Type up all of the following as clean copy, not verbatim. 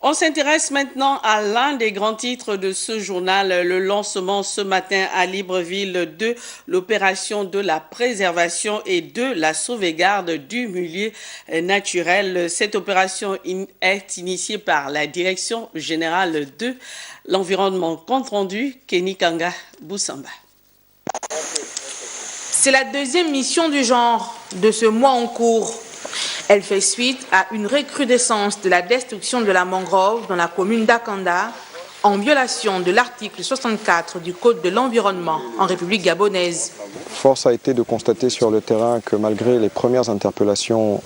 On s'intéresse maintenant à l'un des grands titres de ce journal, le lancement ce matin à Libreville de l'opération de la préservation et de la sauvegarde du milieu naturel. Cette opération est initiée par la Direction générale de l'environnement. Compte rendu, Kenny Kanga Boussamba. C'est la deuxième mission du genre de ce mois en cours. Elle fait suite à une recrudescence de la destruction de la mangrove dans la commune d'Akanda, en violation de l'article 64 du Code de l'environnement en République gabonaise. Force a été de constater sur le terrain que malgré les premières interpellations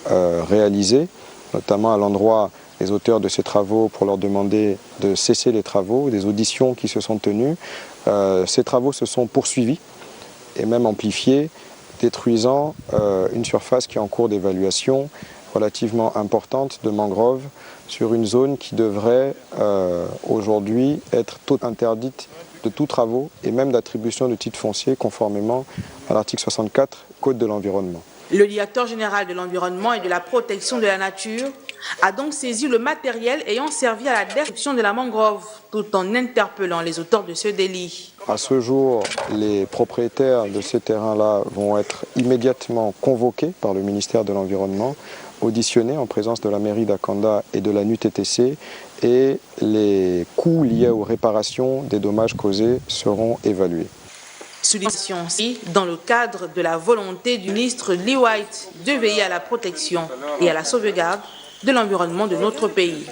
réalisées, notamment à l'endroit des auteurs de ces travaux pour leur demander de cesser les travaux, des auditions qui se sont tenues, ces travaux se sont poursuivis et même amplifiés, détruisant une surface qui est en cours d'évaluation relativement importante de mangroves sur une zone qui devrait aujourd'hui être interdite de tous travaux et même d'attribution de titres fonciers conformément à l'article 64 Code de l'environnement. Le directeur général de l'environnement et de la protection de la nature a donc saisi le matériel ayant servi à la destruction de la mangrove, tout en interpellant les auteurs de ce délit. À ce jour, les propriétaires de ces terrains-là vont être immédiatement convoqués par le ministère de l'Environnement, auditionnés en présence de la mairie d'Akanda et de la NUTTC, et les coûts liés aux réparations des dommages causés seront évalués. Soulignation dans le cadre de la volonté du ministre Lee White de veiller à la protection et à la sauvegarde de l'environnement de notre pays.